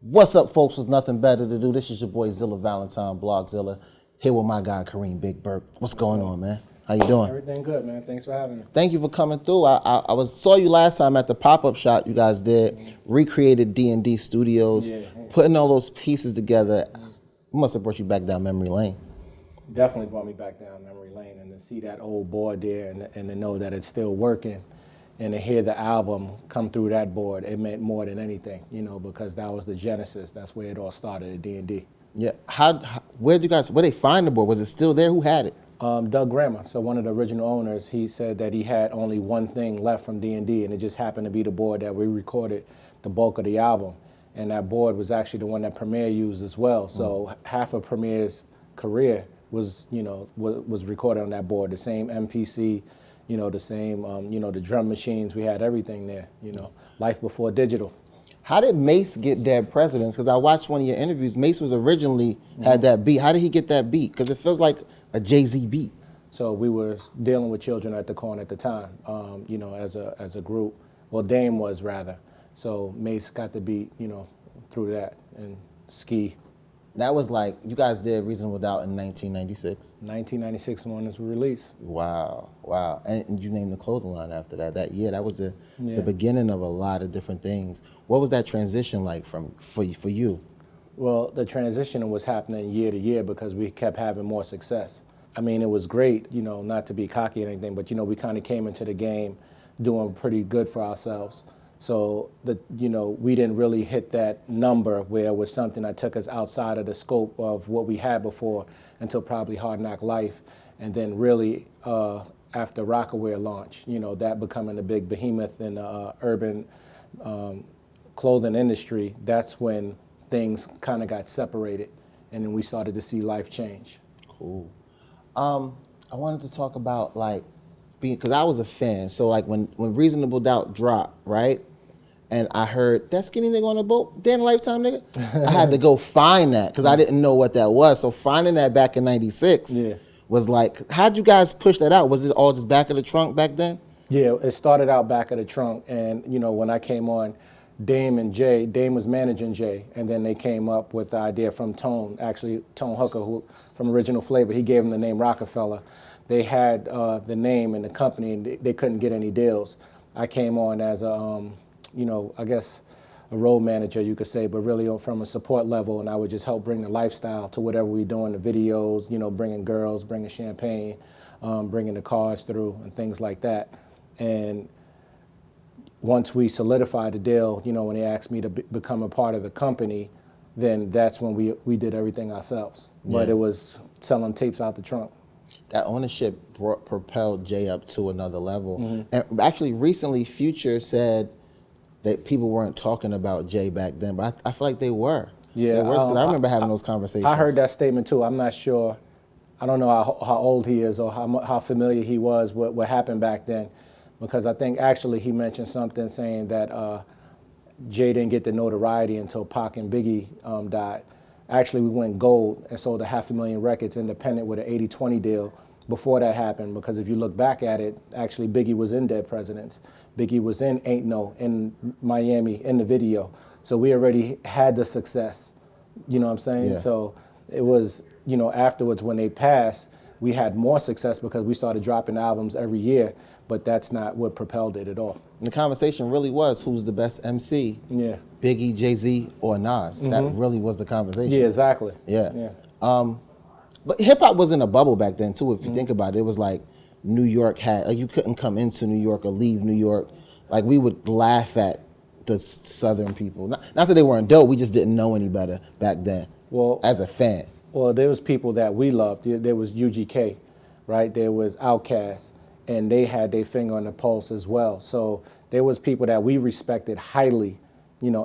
What's up, folks? With nothing better to do. This is your boy Xilla Valentine, Blogzilla, here with my guy Kareem Biggs Burke. What's going on, man? How you doing? Everything good, man. Thanks for having me. Thank you for coming through. I saw you last time at the pop-up shop you guys did, recreated D&D Studios, putting all those pieces together. It must have brought you back down memory lane. Definitely brought me back down memory lane, and to see that old board there and to know that it's still working and to hear the album come through that board, it meant more than anything, because that was the genesis. That's where it all started at D&D. Yeah. Where they find the board? Was it still there? Who had it? Doug Grammer, so one of the original owners, he said that he had only one thing left from D&D, and it just happened to be the board that we recorded the bulk of the album. And that board was actually the one that Premier used as well. So half of Premier's career was recorded on that board. The same MPC, the same, the drum machines. We had everything there. Life before digital. How did Mace get Dead Presidents? Because I watched one of your interviews. Mace was originally had that beat. How did he get that beat? Because it feels like a Jay-Z beat. So we were dealing with Children at the Corner at the time, as a group. Well, Dame was rather. So Mace got the beat, through that, and Ski. That was like, you guys did Reasonable Doubt in 1996. 1996 when it was released. Wow. And you named the clothing line after that. That year, that was the beginning of a lot of different things. What was that transition like for you? Well, the transition was happening year to year because we kept having more success. I mean, it was great, not to be cocky or anything, but we kind of came into the game doing pretty good for ourselves. So we didn't really hit that number where it was something that took us outside of the scope of what we had before until probably Hard Knock Life, and then really after Roc-A-Fella launch, that becoming a big behemoth in the urban clothing industry. That's when things kind of got separated, and then we started to see life change. Cool. I wanted to talk about because I was a fan. So when Reasonable Doubt dropped, right? And I heard that skinny nigga on the boat, Dan Lifetime nigga. I had to go find that because I didn't know what that was. So finding that back in '96 was like, how'd you guys push that out? Was it all just back of the trunk back then? Yeah, it started out back of the trunk, and when I came on, Dame was managing Jay, and then they came up with the idea from Tone, actually Tone Hooker, who from Original Flavor, he gave him the name Roc-A-Fella. They had the name and the company, and they couldn't get any deals. I came on as I guess a role manager, you could say, but really from a support level, and I would just help bring the lifestyle to whatever we doing, the videos, bringing girls, bringing champagne, bringing the cars through, and things like that. And once we solidified the deal, when they asked me to become a part of the company, then that's when we did everything ourselves. Yeah. But it was selling tapes out the trunk. That ownership propelled Jay up to another level. And actually, recently, Future said that people weren't talking about Jay back then, but I feel like they were. Yeah, because I remember having those conversations. I heard that statement too. I'm not sure. I don't know how old he is or how familiar he was with what happened back then, because I think actually he mentioned something saying that Jay didn't get the notoriety until Pac and Biggie died. Actually, we went gold and sold 500,000 records independent with an 80-20 deal before that happened, because if you look back at it, actually Biggie was in Dead Presidents. Biggie was in Ain't No in Miami in the video. So we already had the success, you know what I'm saying? Yeah. So it was, afterwards when they passed, we had more success because we started dropping albums every year, but that's not what propelled it at all. And the conversation really was, who's the best MC? Yeah. Biggie, Jay-Z, or Nas? That really was the conversation. Yeah, exactly. Yeah. But hip-hop was in a bubble back then, too, if you think about it. It was like New York you couldn't come into New York or leave New York. Like, we would laugh at the Southern people. Not that they weren't dope, we just didn't know any better back then, as a fan. Well, there was people that we loved. There was UGK, right? There was Outkast, and they had their finger on the pulse as well. So there was people that we respected highly,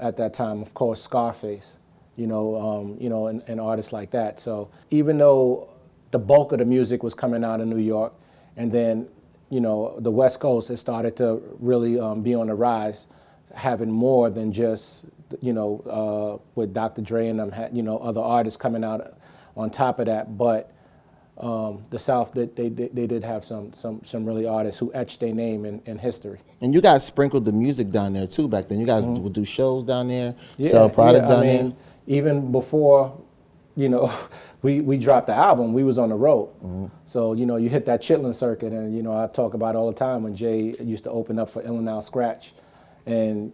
at that time. Of course, Scarface, and artists like that. So even though the bulk of the music was coming out of New York, and then, the West Coast, it started to really be on the rise, having more than just, with Dr. Dre and them, other artists coming out on top of that. But the South, they did have some really artists who etched their name in history. And you guys sprinkled the music down there too back then. You guys would do shows down there, sell Yeah, product yeah. I down there. mean, even before, you know, we dropped the album, we was on the road. So, you know, you hit that Chitlin circuit, and, you know, I talk about it all the time when Jay used to open up for Illinois Scratch and,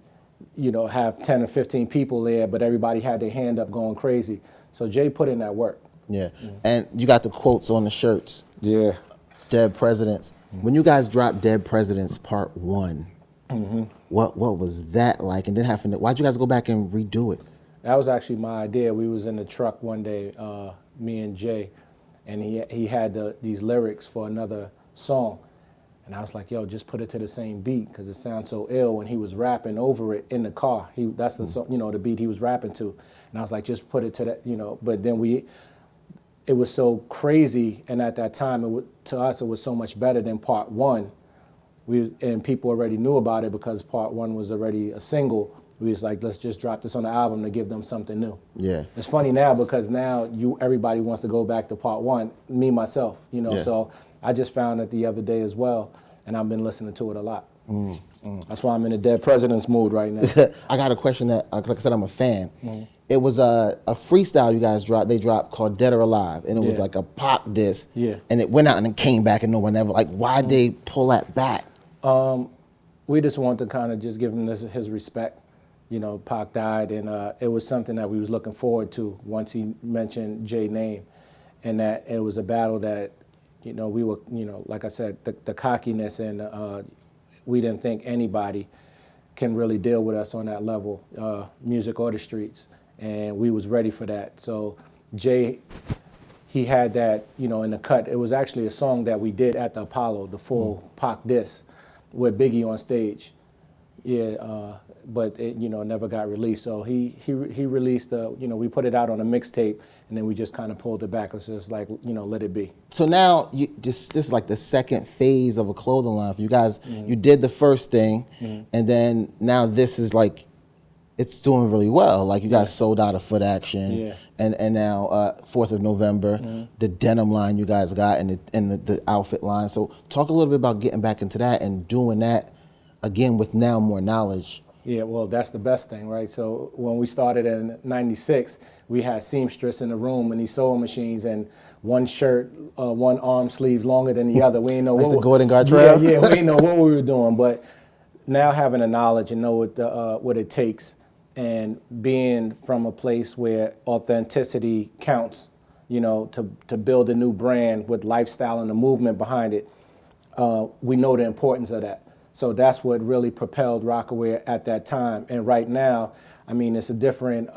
you know, have 10 or 15 people there, but everybody had their hand up going crazy. So Jay put in that work. Yeah. And you got the quotes on the shirts. Yeah. Dead Presidents. When you guys dropped Dead Presidents Part 1, what was that like? And then why'd you guys go back and redo it? That was actually my idea. We was in the truck one day, me and Jay, and he had these lyrics for another song. And I was like, yo, just put it to the same beat because it sounds so ill. And he was rapping over it in the car. That's the song, you know, the beat he was rapping to. And I was like, just put it to that, you know. But then it was so crazy, and at that time, to us, it was so much better than Part 1. And people already knew about it because Part 1 was already a single. We was like, let's just drop this on the album to give them something new. Yeah. It's funny now because now everybody wants to go back to Part 1, me, myself, you know. Yeah. So I just found it the other day as well, and I've been listening to it a lot. That's why I'm in a Dead President's mood right now. I got a question that, like I said, I'm a fan. It was a freestyle you guys dropped called Dead or Alive, and it was Yeah. like a pop disc. Yeah. And it went out and it came back and no one ever, like, why'd they pull that back? We just wanted to kind of just give him his respect. You know, Pac died, and it was something that we was looking forward to once he mentioned Jay's name, and that it was a battle that, you know, we were, you know, like I said, the cockiness, and we didn't think anybody can really deal with us on that level, music or the streets, and we was ready for that. So Jay, he had that, you know, in the cut. It was actually a song that we did at the Apollo, the full Pac disc, with Biggie on stage. Yeah, but it, you know, never got released. So he released you know, we put it out on a mixtape, and then we just kind of pulled it back. It was just like, you know, let it be. So now this is like the second phase of a clothing line for you guys. You did the first thing, and then now this is like, it's doing really well. Like you guys sold out of Foot Action, and now 4th of November, the denim line you guys got, and the outfit line. So talk a little bit about getting back into that and doing that again with now more knowledge. Yeah, well, that's the best thing, right? So when we started in '96, we had seamstress in the room and these sewing machines, and one shirt, one arm sleeve longer than the other. We didn't know Like what the Gordon Gartrell? Yeah, we didn't know what we were doing. But now having the knowledge and know what it takes, and being from a place where authenticity counts, you know, to build a new brand with lifestyle and the movement behind it, we know the importance of that. So that's what really propelled Roc-A-Wear at that time. And right now, I mean, it's a different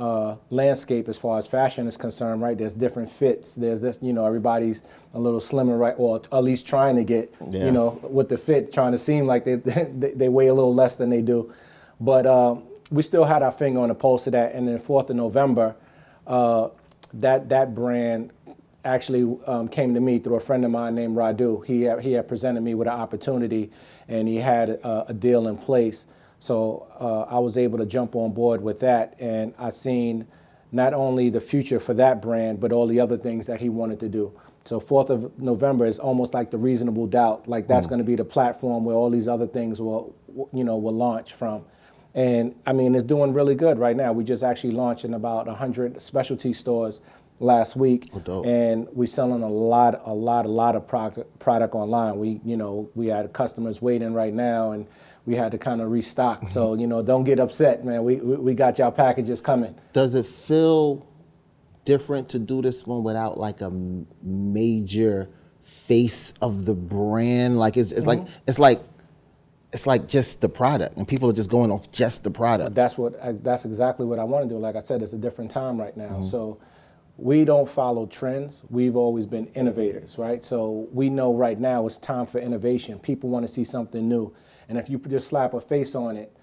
landscape as far as fashion is concerned, right? There's different fits. There's this, you know, everybody's a little slimmer, right? Or at least trying to get, you know, with the fit, trying to seem like they weigh a little less than they do. But we still had our finger on the pulse of that. And then 4th of November, that brand actually came to me through a friend of mine named Radu. He had presented me with an opportunity, and he had a deal in place. So I was able to jump on board with that, and I seen not only the future for that brand, but all the other things that he wanted to do. So 4th of November is almost like the Reasonable Doubt. Like that's going to be the platform where all these other things will launch from. And I mean, it's doing really good right now. We just actually launched in about 100 specialty stores last week, and we're selling a lot of product online. We had customers waiting right now, and we had to kind of restock. So don't get upset, man. We got y'all packages coming. Does it feel different to do this one without like a major face of the brand? Like it's like just the product, and people are just going off just the product. That's exactly what I want to do. Like I said, it's a different time right now. So we don't follow trends. We've always been innovators, right? So we know right now it's time for innovation. People want to see something new. And if you just slap a face on it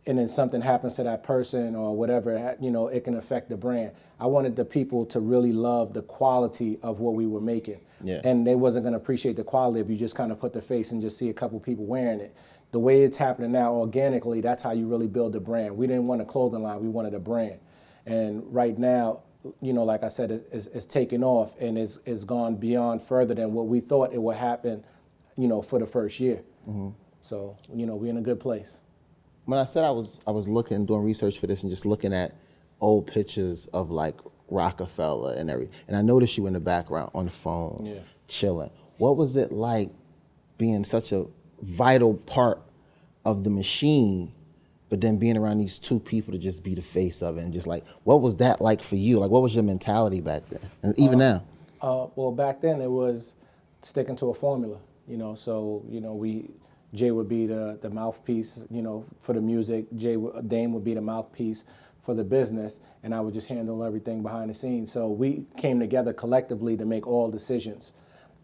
and then something happens to that person or whatever, it can affect the brand. I wanted the people to really love the quality of what we were making. Yeah. And they wasn't going to appreciate the quality if you just kind of put the face and just see a couple people wearing it. The way it's happening now organically, that's how you really build a brand. We didn't want a clothing line, we wanted a brand. And right now, like I said, it's taken off, and it's gone beyond further than what we thought it would happen, for the first year. So, we're in a good place. When I said I was looking, doing research for this, and just looking at old pictures of like Roc-A-Fella and everything, and I noticed you in the background on the phone, Yeah. chilling. What was it like being such a vital part of the machine, but then being around these two people to just be the face of it, and just like, what was that like for you? Like, what was your mentality back then, and even now? Well, back then it was sticking to a formula, So Jay would be the mouthpiece, for the music. Dame would be the mouthpiece for the business, and I would just handle everything behind the scenes. So we came together collectively to make all decisions,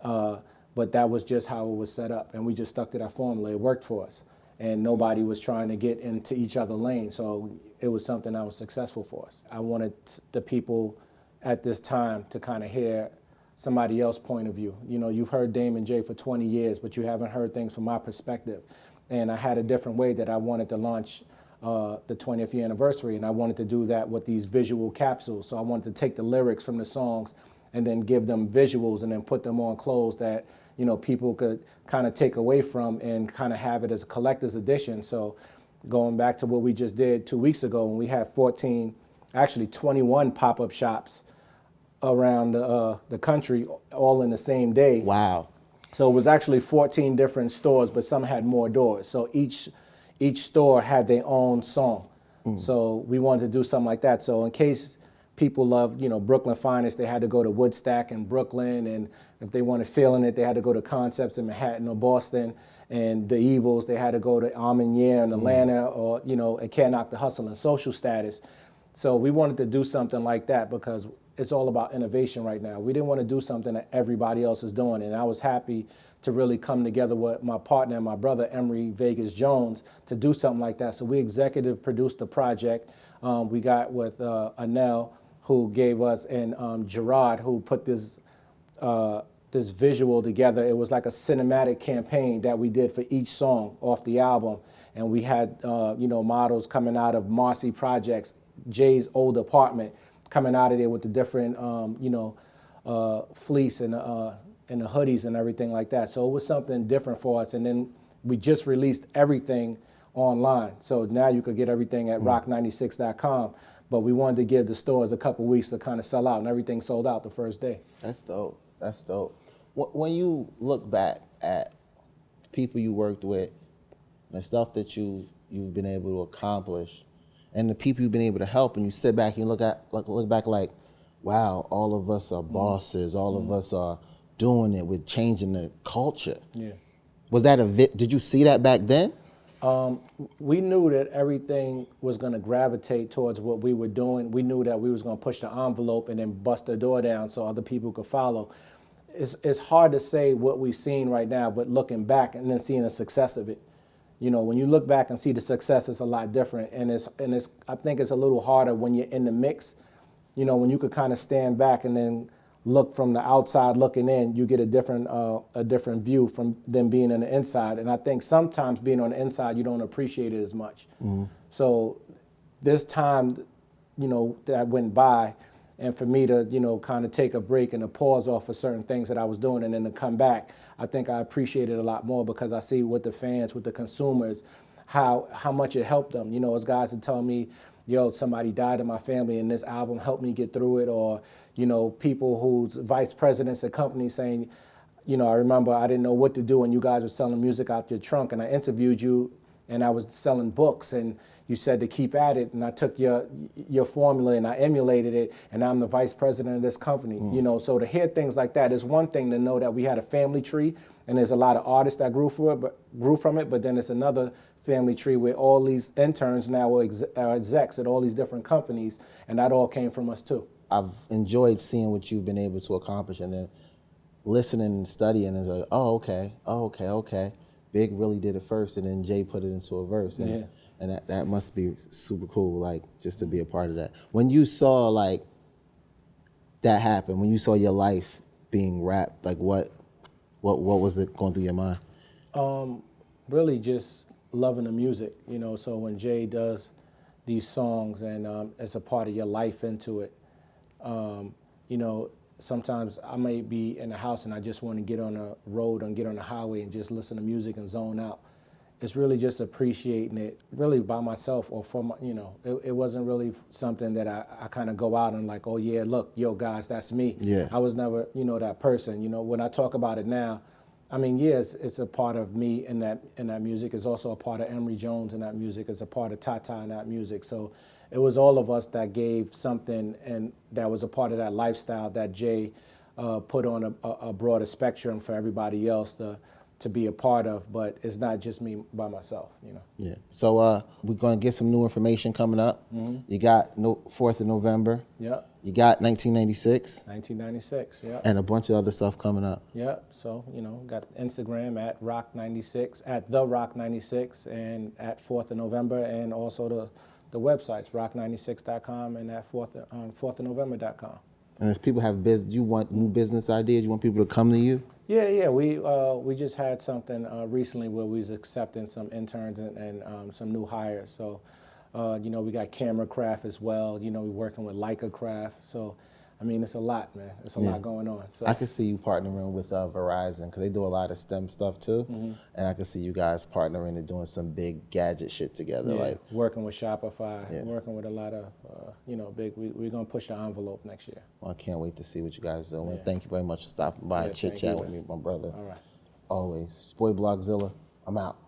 but that was just how it was set up, and we just stuck to that formula. It worked for us, and nobody was trying to get into each other's lane. So it was something that was successful for us. I wanted the people at this time to kind of hear somebody else's point of view. You've heard Dame and Jay for 20 years, but you haven't heard things from my perspective. And I had a different way that I wanted to launch the 20th year anniversary, and I wanted to do that with these visual capsules. So I wanted to take the lyrics from the songs and then give them visuals and then put them on clothes that, people could kind of take away from and kind of have it as a collector's edition. So going back to what we just did 2 weeks ago, when we had 21 pop-up shops around the country, all in the same day. Wow. So it was actually 14 different stores, but some had more doors. So each store had their own song. So we wanted to do something like that. So in case people love, Brooklyn Finest, they had to go to Woodstack in Brooklyn, and if they wanted Feeling It, they had to go to Concepts in Manhattan or Boston, and the Evils, they had to go to Armenier in Atlanta, or and Can't Knock the Hustle and Social Status. So we wanted to do something like that because it's all about innovation right now. We didn't want to do something that everybody else is doing, and I was happy to really come together with my partner and my brother, Emery Vegas Jones, to do something like that. So we executive produced the project. We got with Anel, who gave us, and Gerard, who put this visual together. It was like a cinematic campaign that we did for each song off the album. And we had, models coming out of Marcy Projects, Jay's old apartment, coming out of there with the different, fleece and the hoodies and everything like that. So it was something different for us. And then we just released everything online. So now you could get everything at rock96.com. But we wanted to give the stores a couple weeks to kind of sell out, and everything sold out the first day. That's dope. That's dope. When you look back at people you worked with, the stuff that you've been able to accomplish, and the people you've been able to help, and you sit back and look back like, wow, all of us are bosses. All of us are doing it. We're changing the culture. Yeah. Was that did you see that back then? We knew that everything was going to gravitate towards what we were doing. We knew that we was going to push the envelope and then bust the door down so other people could follow. It's hard to say what we've seen right now, but looking back and then seeing the success of it. When you look back and see the success, it's a lot different. And I think it's a little harder when you're in the mix. When you could kind of stand back and then look from the outside looking in, you get a different view from them being on the inside. And I think sometimes being on the inside, you don't appreciate it as much. So this time, that went by, and for me to, kind of take a break and to pause off of certain things that I was doing and then to come back, I think I appreciate it a lot more because I see with the fans, with the consumers, how much it helped them. As guys are telling me, yo, somebody died in my family and this album helped me get through it, or people who's vice presidents of companies saying, I remember I didn't know what to do and you guys were selling music out your trunk, and I interviewed you and I was selling books and you said to keep at it, and I took your formula and I emulated it, and I'm the vice president of this company. So to hear things like that is one thing, to know that we had a family tree and there's a lot of artists that grew from it, but then it's another family tree where all these interns now are execs at all these different companies, and that all came from us too. I've enjoyed seeing what you've been able to accomplish, and then listening and studying is like, okay. Big really did it first, and then Jay put it into a verse. And that must be super cool, like, just to be a part of that. When you saw, like, that happen, when you saw your life being rapped, like, what was it going through your mind? Really just loving the music, So when Jay does these songs and it's a part of your life into it, You know, sometimes I may be in the house and I just want to get on a road and get on the highway and just listen to music and zone out. It's really just appreciating it really by myself or for my, you know, it wasn't really something that I kind of go out and like, oh yeah, look, yo guys, that's me. Yeah. I was never, you know, that person. You know, when I talk about it now, I mean, yeah, it's a part of me in that music. It's also a part of Emory Jones in that music. It's a part of Tata in that music. So it was all of us that gave something, and that was a part of that lifestyle that Jay put on a broader spectrum for everybody else to be a part of. But it's not just me by myself, you know. Yeah. So we're gonna get some new information coming up. You got 4th of November. Yeah. You got 1996. 1996. Yeah. And a bunch of other stuff coming up. Yeah, so, you know, got Instagram at Roc96, at the Roc96, and at 4th of November, and also the websites, roc96.com and at 4thofnovember.com. And if people have you want new business ideas, you want people to come to you? Yeah, we just had something recently where we was accepting some interns and some new hires. So, you know, we got camera craft as well. You know, we're working with Leica craft. So, I mean, it's a lot, man. It's a lot going on. So I can see you partnering with Verizon because they do a lot of STEM stuff too. And I can see you guys partnering and doing some big gadget shit together. yeah, Like, working with Shopify, working with a lot of, you know, we're going to push the envelope next year. well, I can't wait to see what you guys do. And thank you very much for stopping by and chit chat with me, my brother. All right. Always. It's boy Blog Xilla. I'm out.